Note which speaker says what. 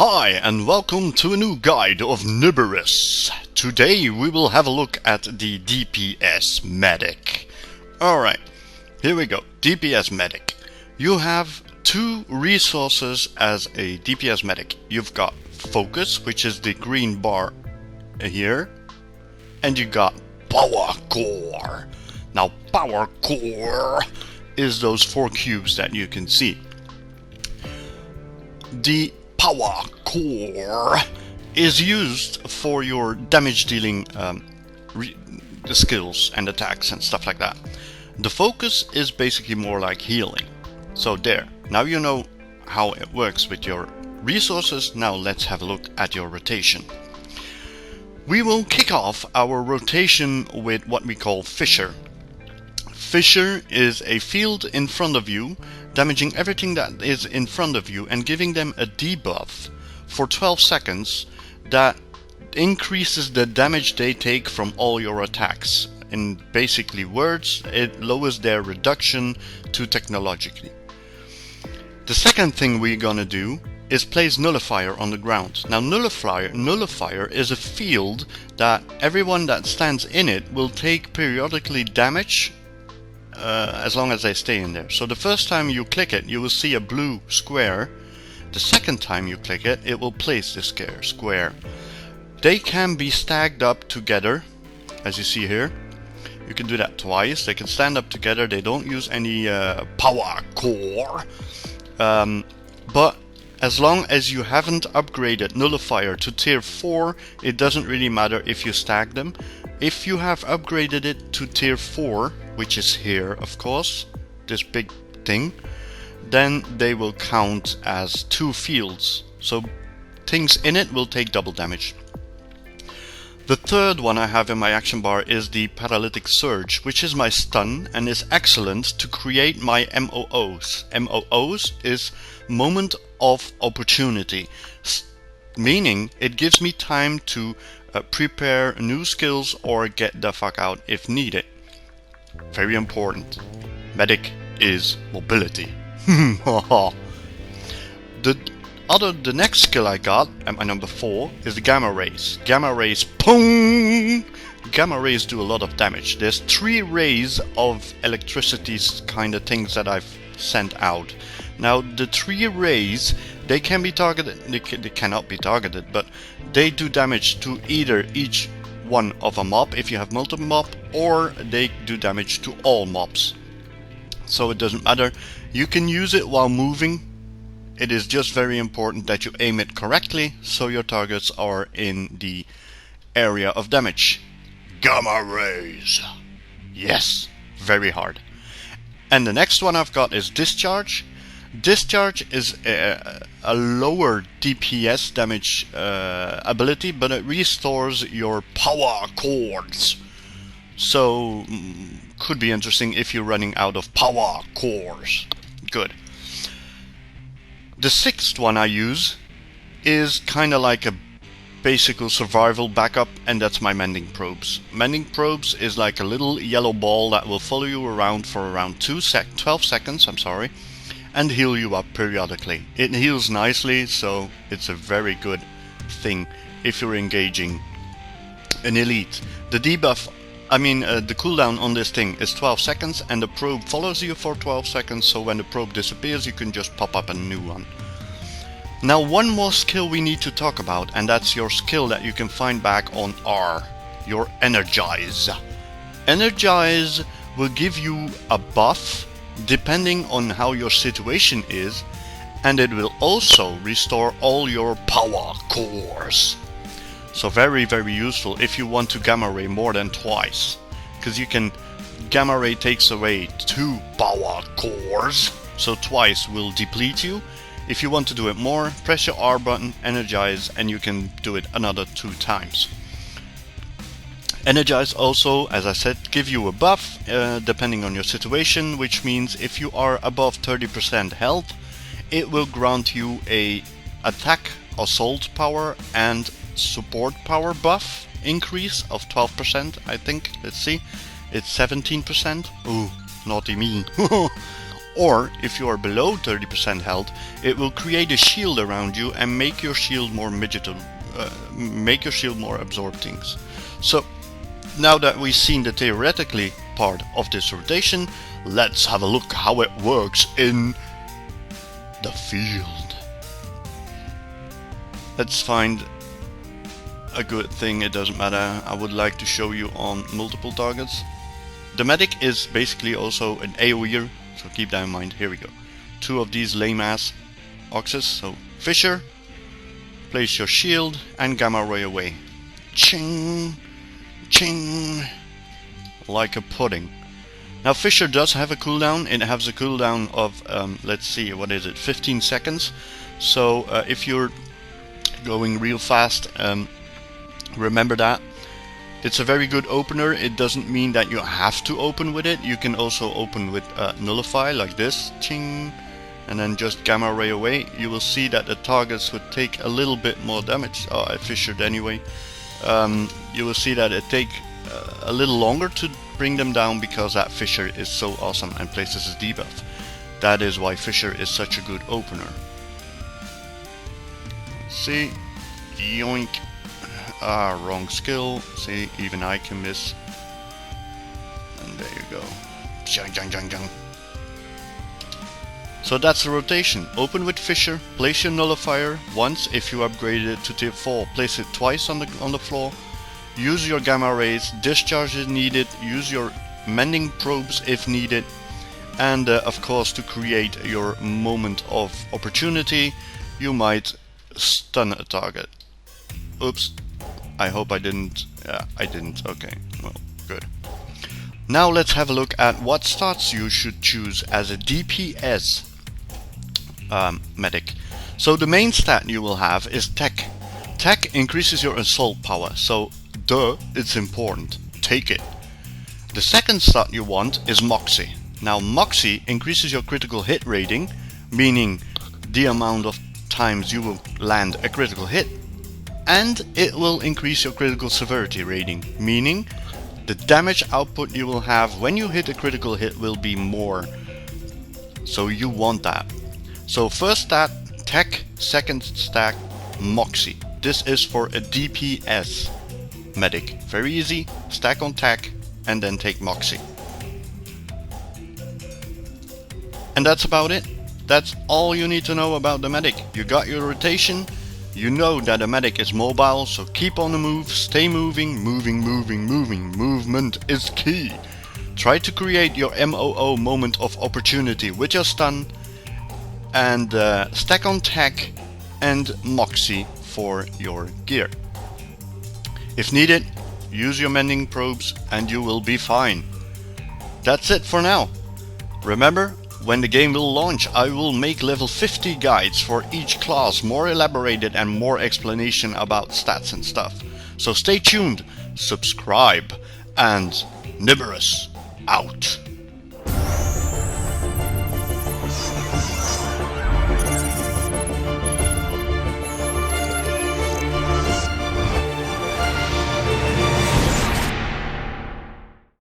Speaker 1: Hi and welcome to a new guide of Nibiris. Today we will have a look at the DPS Medic. Alright, here we go. DPS Medic. You have two resources as a DPS Medic. You've got Focus, which is the green bar here, and you got Power Core. Now Power Core is those 4 cubes that you can see. The Power Core is used for your damage dealing skills and attacks and stuff like that. The Focus is basically more like healing. So there, now you know how it works with your resources. Now let's have a look at your rotation. We will kick off our rotation with what we call Fissure. Fissure is a field in front of you, damaging everything that is in front of you and giving them a debuff for 12 seconds that increases the damage they take from all your attacks. In basically words, it lowers their reduction to technologically. The second thing we're gonna do is place Nullifier on the ground. Now Nullifier is a field that everyone that stands in it will take periodically damage as long as they stay in there. So the first time you click it, you will see a blue square. The second time you click it, it will place this square. They can be stacked up together, as you see here. You can do that twice. They can stand up together. They don't use any power core. But as long as you haven't upgraded Nullifier to tier 4, it doesn't really matter if you stack them. If you have upgraded it to tier 4, which is here of course, this big thing, then they will count as 2 fields. So things in it will take double damage. The third one I have in my action bar is the Paralytic Surge, which is my stun and is excellent to create my MOOs. MOOs is Moment of Opportunity, meaning it gives me time to prepare new skills or get the fuck out if needed. Very important. Medic is mobility. The next skill I got, at my number 4, is the Gamma Rays. Gamma Rays, boom! Gamma Rays do a lot of damage. There's 3 rays of electricity kind of things that I've sent out. Now the 3 rays, they can be targeted, they cannot be targeted, but they do damage to either each one of a mob if you have multiple mob, or they do damage to all mobs. So it doesn't matter. You can use it while moving. It is just very important that you aim it correctly so your targets are in the area of damage. Gamma Rays. Yes, very hard. And the next one I've got is Discharge. Discharge is a lower DPS damage ability, but it restores your power cores. So could be interesting if you're running out of power cores. Good. The 6th one I use is kind of like a basic survival backup, and that's my Mending Probes. Mending Probes is like a little yellow ball that will follow you around for around 12 seconds, and heal you up periodically. It heals nicely, so it's a very good thing if you're engaging an elite. The debuff, the cooldown on this thing is 12 seconds, and the probe follows you for 12 seconds, so when the probe disappears you can just pop up a new one. Now one more skill we need to talk about, and that's your skill that you can find back on R, your Energize. Energize will give you a buff depending on how your situation is, and it will also restore all your power cores. So very, very useful if you want to Gamma Ray more than twice, because you can Gamma Ray takes away 2 power cores, so twice will deplete you. If you want to do it more, press your R button, Energize, and you can do it another 2 times. Energize also, as I said, give you a buff depending on your situation, which means if you are above 30% health, it will grant you a attack, assault power and support power buff increase of 12%, I think. Let's see, it's 17%. Ooh, naughty me. Or if you are below 30% health, it will create a shield around you and make your shield more absorb things. So now that we've seen the theoretically part of this rotation, let's have a look how it works in the field. Let's find a good thing, it doesn't matter. I would like to show you on multiple targets. The medic is basically also an AoEer, so keep that in mind. Here we go. 2 of these lame ass oxes. So Fisher, place your shield and gamma ray away. Ching, ching, like a pudding. Now Fisher does have a cooldown. It has a cooldown of let's see, what is it, 15 seconds. So if you're going real fast, remember that. It's a very good opener. It doesn't mean that you have to open with it. You can also open with Nullify like this, ching, and then just gamma ray away. You will see that the targets would take a little bit more damage. Oh, I fissured anyway. You will see that it takes a little longer to bring them down because that Fissure is so awesome and places a debuff. That is why Fissure is such a good opener. See, yoink. Ah, wrong skill. See, even I can miss. And there you go. Jang, jang, jang, jang. So that's the rotation. Open with Fissure, place your nullifier once. If you upgrade it to tier 4, place it twice on the floor. Use your gamma rays, discharge if needed, use your mending probes if needed, and of course to create your moment of opportunity, you might stun a target. Oops. I hope I didn't. Yeah, I didn't. Okay, well, good. Now let's have a look at what stats you should choose as a DPS medic. So the main stat you will have is Tech. Tech increases your assault power, so duh, it's important. Take it. The second stat you want is Moxie. Now Moxie increases your critical hit rating, meaning the amount of times you will land a critical hit. And it will increase your critical severity rating, meaning the damage output you will have when you hit a critical hit will be more. So you want that. So first stat, Tech, second stat, Moxie. This is for a DPS medic. Very easy, stack on Tech and then take Moxie. And that's about it. That's all you need to know about the medic. You got your rotation. You know that a medic is mobile, so keep on the move, stay moving, moving. Movement is key. Try to create your MOO, moment of opportunity, with your stun, and stack on Tech and Moxie for your gear. If needed, use your mending probes and you will be fine. That's it for now. Remember, when the game will launch, I will make level 50 guides for each class, more elaborated and more explanation about stats and stuff. So stay tuned, subscribe, and Niberus out.